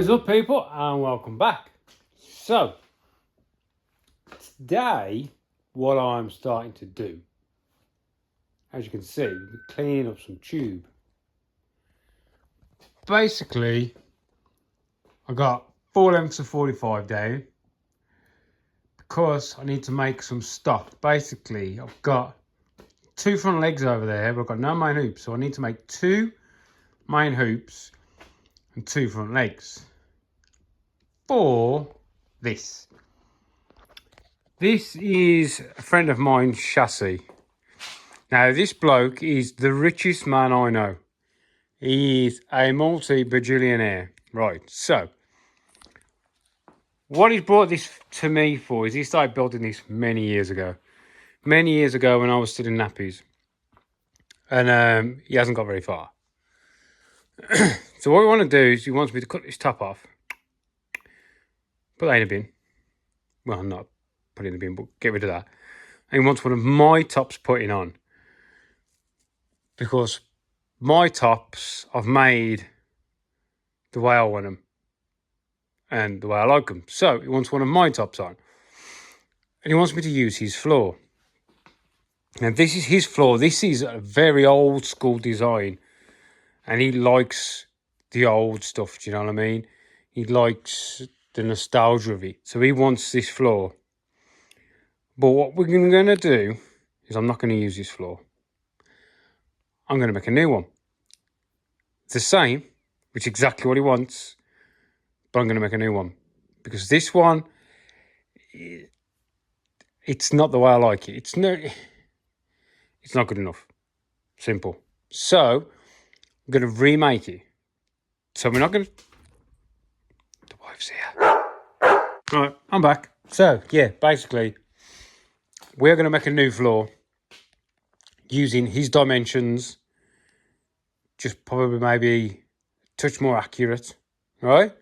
What is up, people, and welcome back. So today what I'm starting to do, as you can see, we're cleaning up some tube. Basically I got 4 lengths of 45 down because I need to make some stuff. Basically I've got 2 front legs over there, but I've got no main hoops, so I need to make 2 main hoops and 2 front legs for this. This is a friend of mine's chassis. Now, this bloke is the richest man I know. He is a multi-bajillionaire. Right, so what he's brought this to me for is he started building this many years ago. Many years ago when I was still in nappies. And he hasn't got very far. So what we want to do is he wants me to cut this top off. Put that in a bin. Well, not put it in the bin, but get rid of that. And he wants one of my tops putting on. Because my tops I've made the way I want them and the way I like them. So he wants one of my tops on. And he wants me to use his floor. Now this is his floor. This is a very old school design. And he likes the old stuff, do you know what I mean? He likes the nostalgia of it. So he wants this floor. But what we're going to do is I'm not going to use this floor. I'm going to make a new one. It's the same, which is exactly what he wants. But I'm going to make a new one. Because this one, it's not the way I like it. It's not good enough. Simple. So, I'm going to remake it. So we're not going to... The wife's here. Right, I'm back. So, yeah, basically, we're going to make a new floor using his dimensions. Just probably maybe a touch more accurate. Right?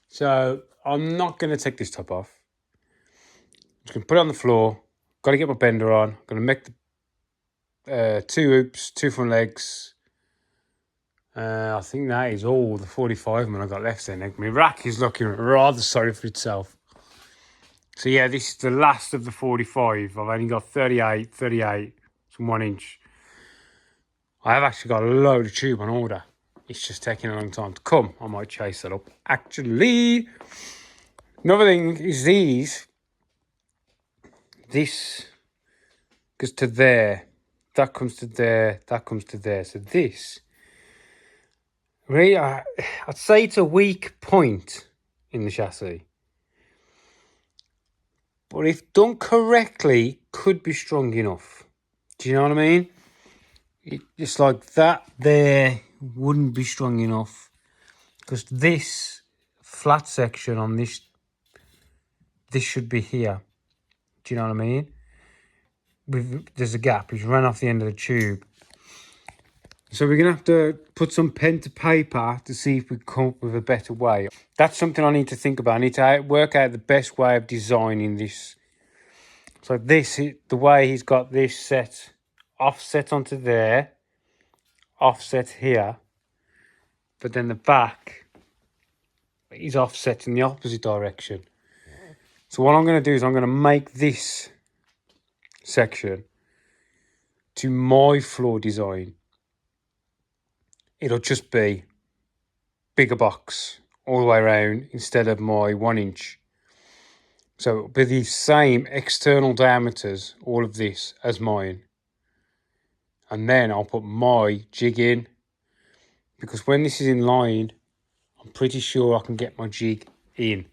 So, I'm not going to take this top off. I'm just going to put it on the floor. Got to get my bender on. I'm going to make the 2 hoops, 2 front legs. I think that is all the 45 man I got left then. My rack is looking rather sorry for itself. So yeah, this is the last of the 45. I've only got 38, some 1 inch. I have actually got a load of tube on order. It's just taking a long time to come. I might chase that up. Actually, another thing is this goes to there. That comes to there. That comes to there. So this... Really, I'd say it's a weak point in the chassis. But if done correctly, could be strong enough. Do you know what I mean? It's like that there wouldn't be strong enough. Because this flat section on this should be here. Do you know what I mean? There's a gap. It's run off the end of the tube. So we're going to have to put some pen to paper to see if we come up with a better way. That's something I need to think about. I need to work out the best way of designing this. So the way he's got this set, offset onto there, offset here. But then the back is offset in the opposite direction. So what I'm going to do is I'm going to make this section to my floor design. It'll just be bigger box all the way around instead of my 1 inch. So it'll be the same external diameters, all of this, as mine. And then I'll put my jig in. Because when this is in line, I'm pretty sure I can get my jig in.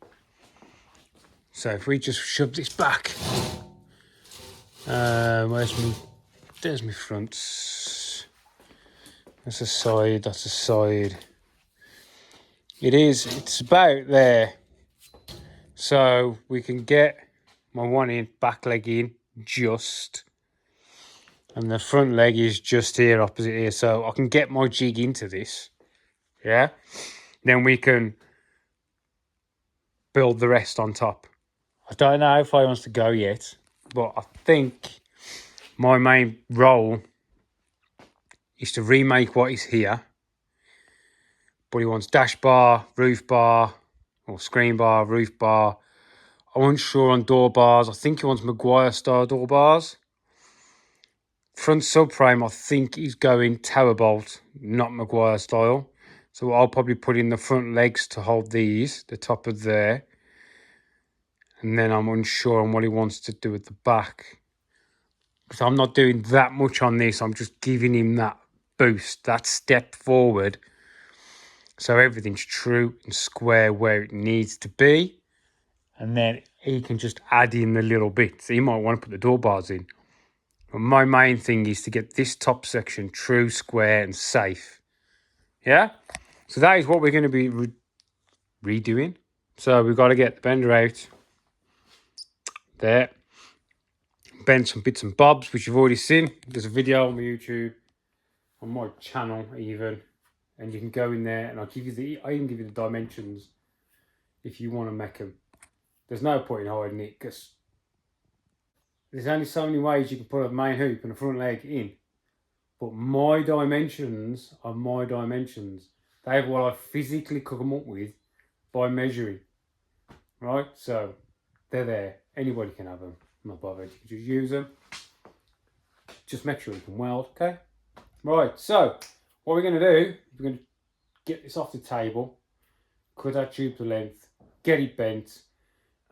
So if we just shove this back. There's my fronts. That's a side, that's a side. It's about there. So we can get my 1 inch back leg in just. And the front leg is just here, opposite here. So I can get my jig into this. Yeah. Then we can build the rest on top. I don't know how far he wants to go yet. But I think my main role is to remake what is here, but he wants dash bar, roof bar, or screen bar, roof bar. I'm unsure on door bars. I think he wants Maguire style door bars. Front subframe, I think he's going tower bolt, not Maguire style. So I'll probably put in the front legs to hold these, the top of there. And then I'm unsure on what he wants to do at the back. So I'm not doing that much on this. I'm just giving him that boost, that step forward. So everything's true and square where it needs to be. And then he can just add in the little bits. He might want to put the door bars in. But my main thing is to get this top section true, square, and safe. Yeah? So that is what we're going to be redoing. So we've got to get the bender out. There. Bend some bits and bobs, which you've already seen. There's a video on my YouTube, on my channel even. And you can go in there and I even give you the dimensions if you want to make them. There's no point in hiding it because there's only so many ways you can put a main hoop and a front leg in. But my dimensions are my dimensions. They are what I physically come up with by measuring. Right? So they're there. Anybody can have them. I'm not bothered. You can just use them. Just make sure you can weld, okay? Right, so what we're going to do, we're going to get this off the table, cut our tube to length, get it bent,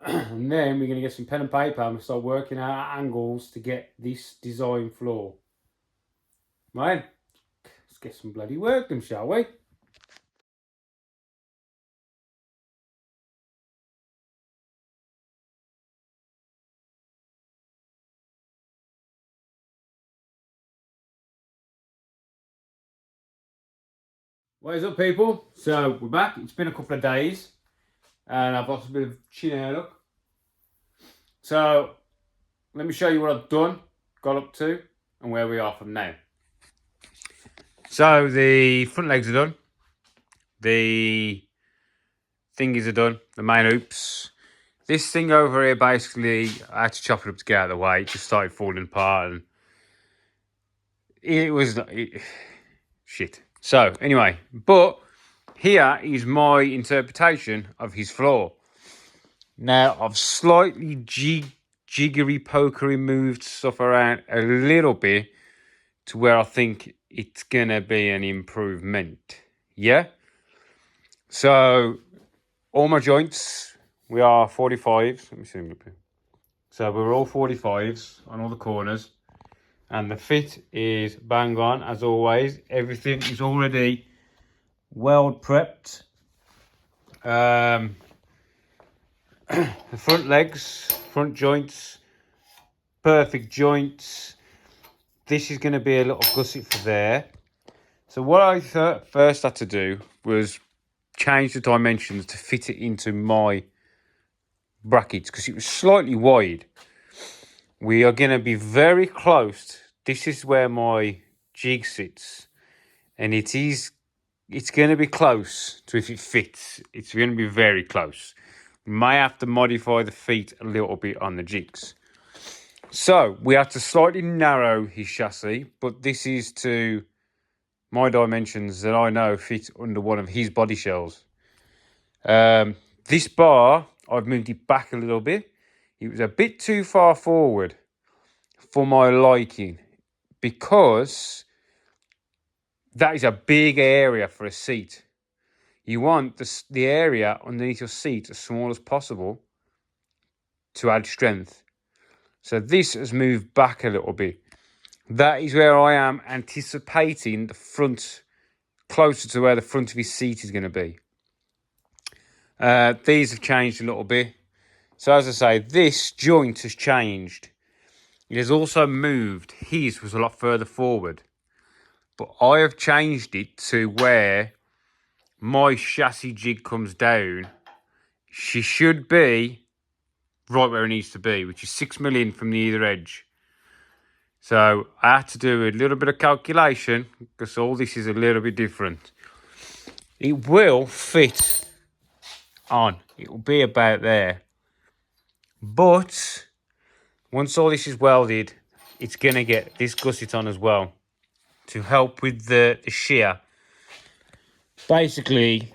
and then we're going to get some pen and paper and start working out angles to get this design floor. Right, let's get some bloody work done, shall we? What is up, people? So we're back. It's been a couple of days and I've lost a bit of chin hair look. So let me show you what I've done, got up to, and where we are from now. So the front legs are done. The thingies are done. The main hoops. This thing over here, basically, I had to chop it up to get out of the way. It just started falling apart, and it was shit. So anyway, but here is my interpretation of his floor. Now I've slightly jiggery pokery moved stuff around a little bit to where I think it's gonna be an improvement. Yeah. So all my joints, we are 45s. Let me see. So we're all 45s on all the corners. And the fit is bang on, as always. Everything is already weld prepped. The front legs, front joints, perfect joints. This is going to be a little gusset for there. So what I first had to do was change the dimensions to fit it into my brackets because it was slightly wide. We are going to be very close. This is where my jig sits, and it's going to be close to if it fits. It's going to be very close. We may have to modify the feet a little bit on the jigs. So we have to slightly narrow his chassis, but this is to my dimensions that I know fit under one of his body shells. This bar, I've moved it back a little bit. It was a bit too far forward for my liking because that is a big area for a seat. You want the area underneath your seat as small as possible to add strength. So this has moved back a little bit. That is where I am anticipating the front, closer to where the front of his seat is going to be. These have changed a little bit. So as I say, this joint has changed. It has also moved. His was a lot further forward. But I have changed it to where my chassis jig comes down. She should be right where it needs to be, which is 6mm from the either edge. So I had to do a little bit of calculation because all this is a little bit different. It will fit on. It will be about there. But once all this is welded, it's going to get this gusset on as well to help with the shear. basically,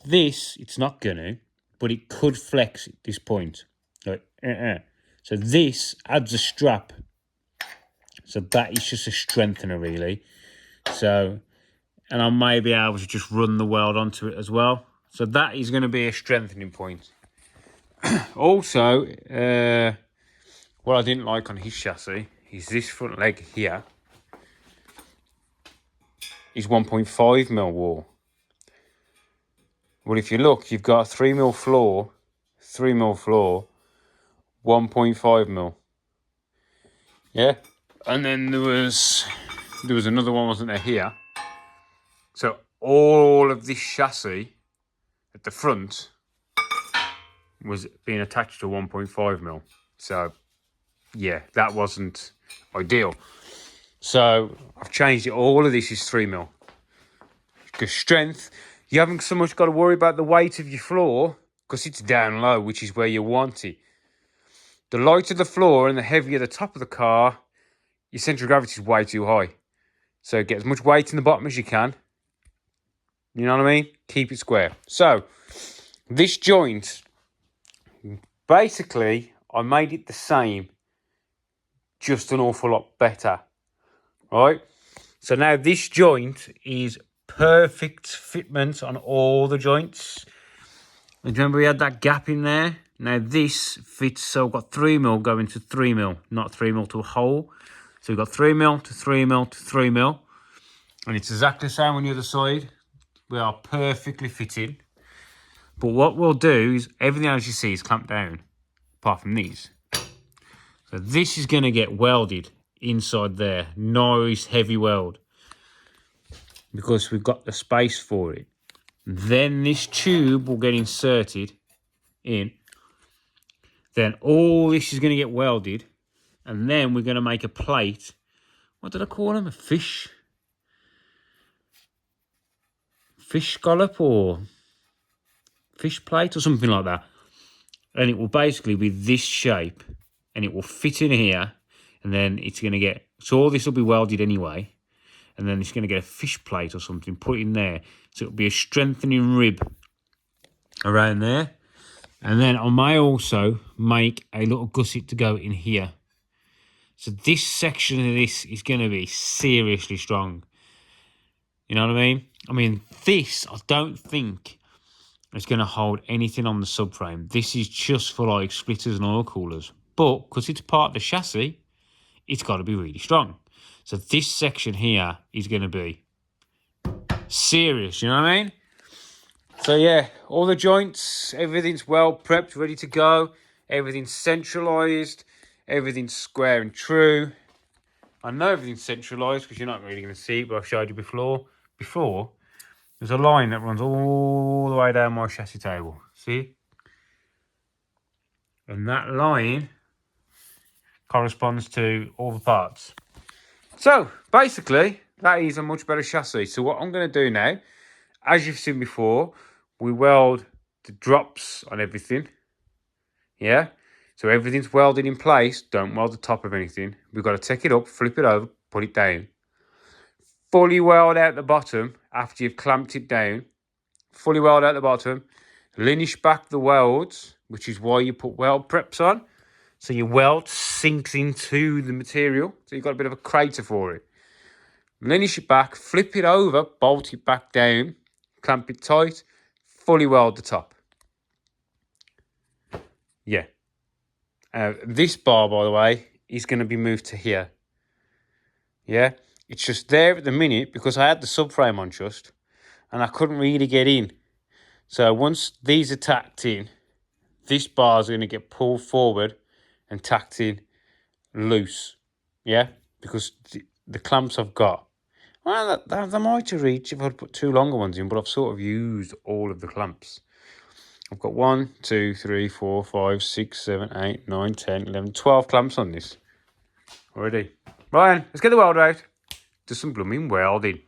this, it's not going to, but it could flex at this point. Like, So this adds a strap. So that is just a strengthener, really. So, and I may be able to just run the weld onto it as well. So that is going to be a strengthening point. Also, what I didn't like on his chassis is this front leg here is 1.5mm wall. Well, if you look, you've got a 3mm floor, 1.5mm. Yeah, and then there was another one, wasn't there, here? So all of this chassis at the front was being attached to 1.5mm. So yeah, that wasn't ideal. So I've changed it. All of this is 3mm. Because strength, you haven't so much got to worry about the weight of your floor because it's down low, which is where you want it. The lighter the floor and the heavier the top of the car, your centre of gravity is way too high. So get as much weight in the bottom as you can. You know what I mean? Keep it square. So this joint, basically, I made it the same, just an awful lot better. Right? So now this joint is perfect fitment on all the joints. And remember we had that gap in there? Now this fits, so I've got 3mm going to 3mm, not 3mm to a hole. So we've got 3mm to 3mm to 3mm. And it's exactly the same on the other side. We are perfectly fitted. But what we'll do is everything else you see is clamped down, apart from these. So this is going to get welded inside there. Nice heavy weld. Because we've got the space for it. Then this tube will get inserted in. Then all this is going to get welded. And then we're going to make a plate. What did I call them? A fish scallop or fish plate or something like that. And it will basically be this shape. And it will fit in here. And then it's going to get... So all this will be welded anyway. And then it's going to get a fish plate or something put in there. So it'll be a strengthening rib around there. And then I may also make a little gusset to go in here. So this section of this is going to be seriously strong. You know what I mean? I mean, this, I don't think is going to hold anything on the subframe. This is just for like splitters and oil coolers. But because it's part of the chassis, it's got to be really strong. So this section here is going to be serious, you know what I mean? So yeah, all the joints, everything's well prepped, ready to go. Everything's centralised. Everything's square and true. I know everything's centralised because you're not really going to see it, but I've showed you before. There's a line that runs all the way down my chassis table. See? And that line corresponds to all the parts. So, basically, that is a much better chassis. So what I'm going to do now, as you've seen before, we weld the drops on everything. Yeah? So everything's welded in place. Don't weld the top of anything. We've got to take it up, flip it over, put it down. Fully weld out the bottom after you've clamped it down. Fully weld out the bottom. Linish back the welds, which is why you put weld preps on. So your weld sinks into the material. So you've got a bit of a crater for it. Linish it back, flip it over, bolt it back down, clamp it tight, fully weld the top. Yeah. This bar, by the way, is going to be moved to here. Yeah. It's just there at the minute because I had the subframe on just and I couldn't really get in. So once these are tacked in, this bar is going to get pulled forward and tacked in loose, yeah, because the clamps I've got, well, they might reach if I'd put two longer ones in, but I've sort of used all of the clamps. I've got 1, 2, 3, 4, 5, 6, 7, 8, 9, 10, 11, 12 clamps on this already. Ryan, let's get the welder out. Do some blooming welding.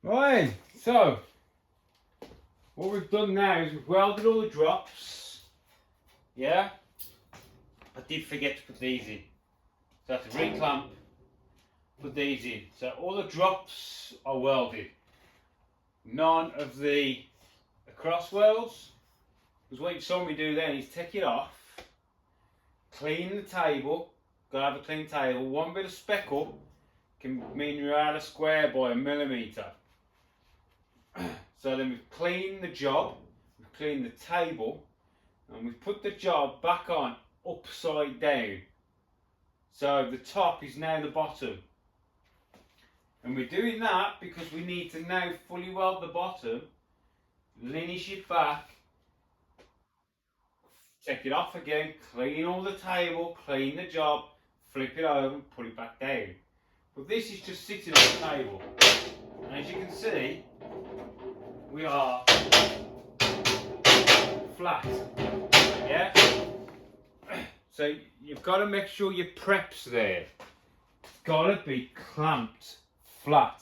Right, so what we've done now is we've welded all the drops. Yeah, I did forget to put these in, so I have to reclamp, put these in. So all the drops are welded. None of the cross welds, because what you saw me do then is take it off, clean the table. Gotta have a clean table. One bit of speckle can mean you're out of square by a millimetre. So then we've cleaned the job, we've cleaned the table, and we've put the job back on upside down. So the top is now the bottom. And we're doing that because we need to now fully weld the bottom, linish it back, take it off again, clean all the table, clean the job, flip it over and put it back down. But this is just sitting on the table. And as you can see, we are flat. Yeah? So you've got to make sure your prep's there. It's got to be clamped flat.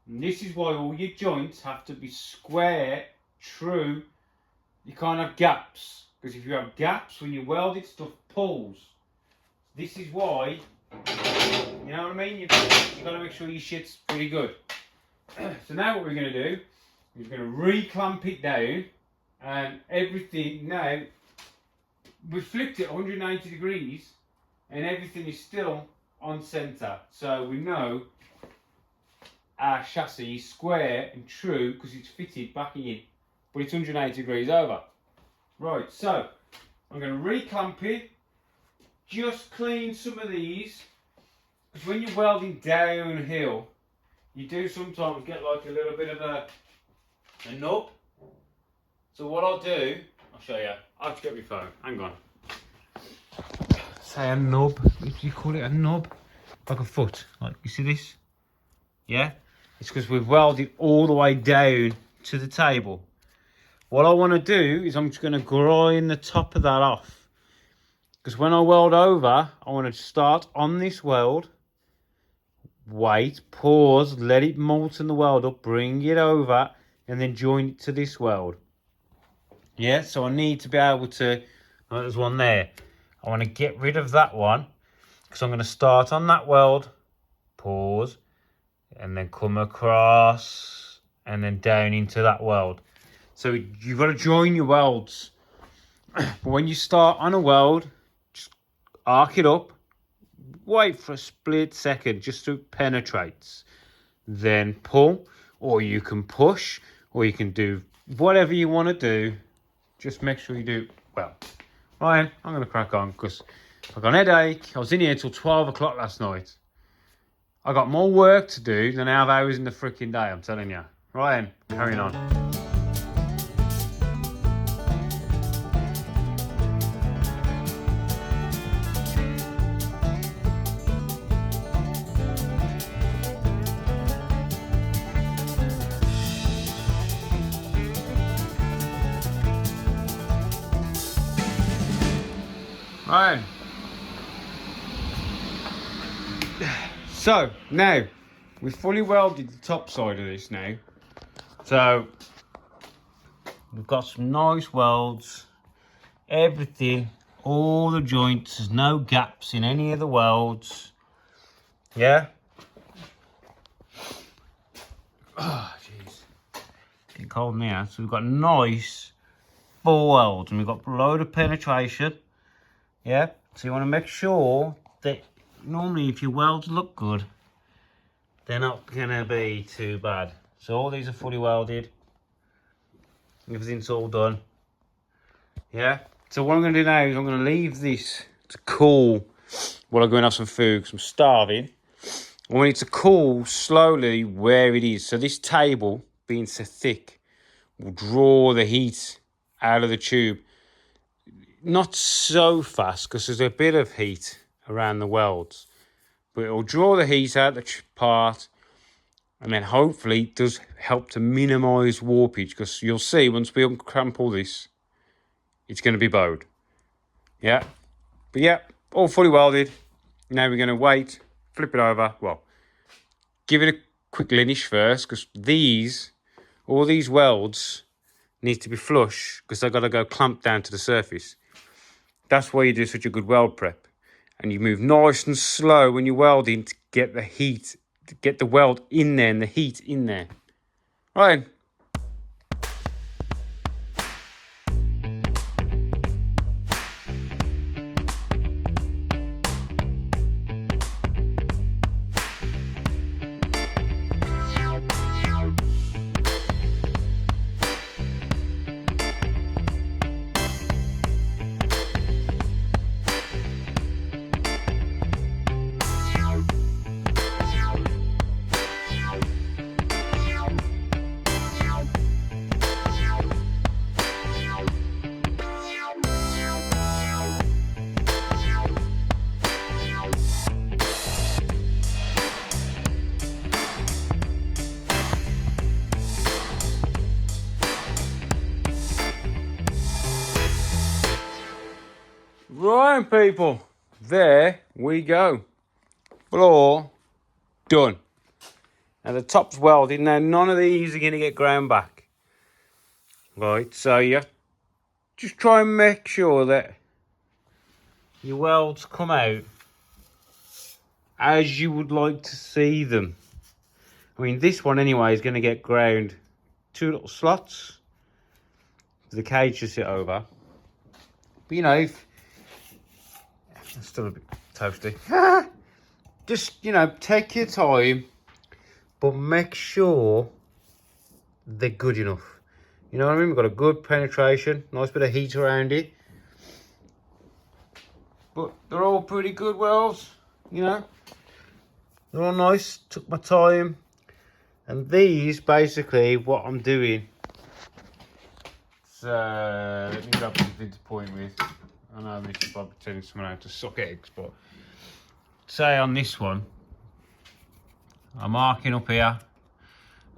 And this is why all your joints have to be square, true. You can't have gaps. Because if you have gaps, when you weld it, stuff pulls. This is why, you know what I mean? You've got to make sure your shit's pretty good. So now what we're going to do is we're going to re-clamp it down, and everything now, we flipped it 180 degrees and everything is still on centre. So we know our chassis is square and true because it's fitted back in, but it's 180 degrees over. Right, so I'm going to re-clamp it, just clean some of these, because when you're welding downhill, you do sometimes get like a little bit of a nub. So what I'll do, I'll show you. I'll have to get my phone. Hang on. Say a nub. What do you call it? A nub? Like a foot. Like, you see this? Yeah? It's because we've welded all the way down to the table. What I want to do is I'm just going to grind the top of that off. Because when I weld over, I want to start on this weld. Wait, pause, let it molten the weld up, bring it over, and then join it to this weld. Yeah, so I need to be able to, oh, there's one there. I want to get rid of that one, because I'm going to start on that weld, pause, and then come across, and then down into that weld. So you've got to join your welds. But when you start on a weld, just arc it up, wait for a split second just so it penetrates. Then pull, or you can push, or you can do whatever you want to do. Just make sure you do well. Ryan, I'm going to crack on because I've got an headache. I was in here till 12 o'clock last night. I got more work to do than I have hours in the freaking day, I'm telling you. Ryan, carrying on. Right. So now we've fully welded the top side of this now. So we've got some nice welds, everything, all the joints, there's no gaps in any of the welds. Yeah. Oh jeez. Getting cold now. So we've got nice full welds and we've got a load of penetration. Yeah, so you want to make sure that normally if your welds look good, they're not going to be too bad. So all these are fully welded. Everything's all done. Yeah, so what I'm going to do now is I'm going to leave this to cool while I go and have some food because I'm starving. I want it to cool slowly where it is. So this table, being so thick, will draw the heat out of the tube. Not so fast because there's a bit of heat around the welds, but it'll draw the heat out the part, and then hopefully it does help to minimize warpage because you'll see once we unclamp all this, it's going to be bowed. Yeah, but yeah, all fully welded. Now we're going to wait, flip it over, well, give it a quick linish first, because all these welds need to be flush, because they've got to go clamp down to the surface. That's why you do such a good weld prep. And you move nice and slow when you're welding to get the heat, to get the weld in there and the heat in there. Right. Right, people, there we go. Floor done. Now the top's welded. Now none of these are going to get ground back. Right, so you just try and make sure that your welds come out as you would like to see them. I mean, this one anyway is going to get ground 2 little slots for the cage to sit over. But you know, if it's still a bit toasty. Just, you know, take your time, but make sure they're good enough. You know what I mean? We've got a good penetration, nice bit of heat around it. But they're all pretty good welds, you know. They're all nice, took my time. And these, basically, what I'm doing. So, let me grab something to point with. I know this is probably telling someone how to suck eggs, but say on this one, I'm marking up here,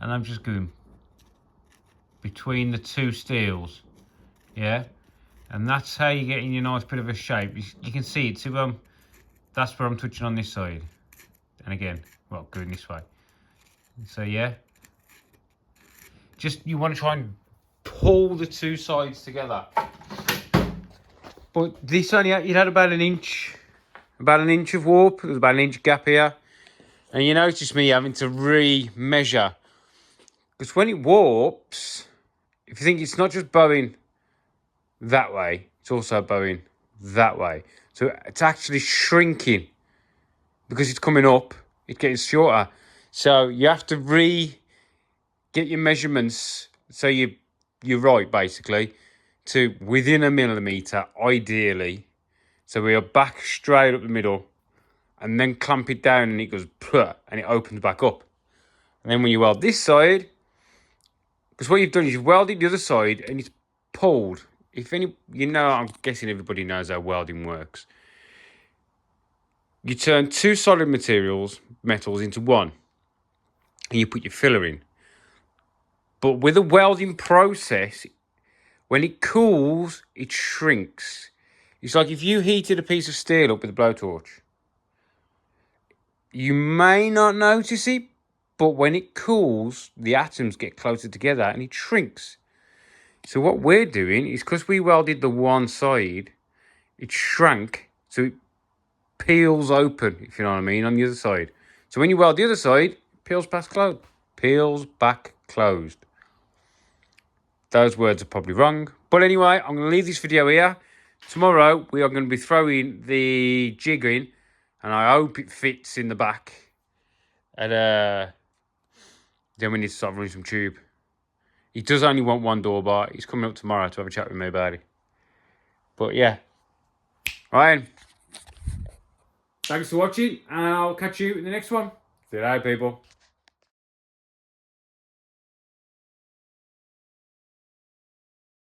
and I'm just going between the 2 steels, yeah, and that's how you get in your nice bit of a shape. You can see it. So that's where I'm touching on this side, and again, well, going this way. So yeah, just you want to try and pull the 2 sides together. But this only it had about an inch of warp. There's about an inch gap here, and you notice me having to re-measure, because when it warps, if you think it's not just bowing that way, it's also bowing that way. So it's actually shrinking because it's coming up, it's getting shorter. So you have to get your measurements so you're right, basically, to within a millimetre, ideally. So we are back straight up the middle, and then clamp it down and it goes pleh, and it opens back up. And then when you weld this side, because what you've done is you've welded the other side and it's pulled. I'm guessing everybody knows how welding works. You turn 2 solid metals into one, and you put your filler in. But with a welding process, when it cools, it shrinks. It's like if you heated a piece of steel up with a blowtorch. You may not notice it, but when it cools, the atoms get closer together and it shrinks. So what we're doing is, because we welded the one side, it shrank, so it peels open, if you know what I mean, on the other side. So when you weld the other side, peels back closed. Those words are probably wrong. But anyway, I'm going to leave this video here. Tomorrow, we are going to be throwing the jig in, and I hope it fits in the back. And then we need to start running some tube. He does only want 1 door bar. He's coming up tomorrow to have a chat with me about it. But yeah. Ryan, thanks for watching, and I'll catch you in the next one. See you later, people.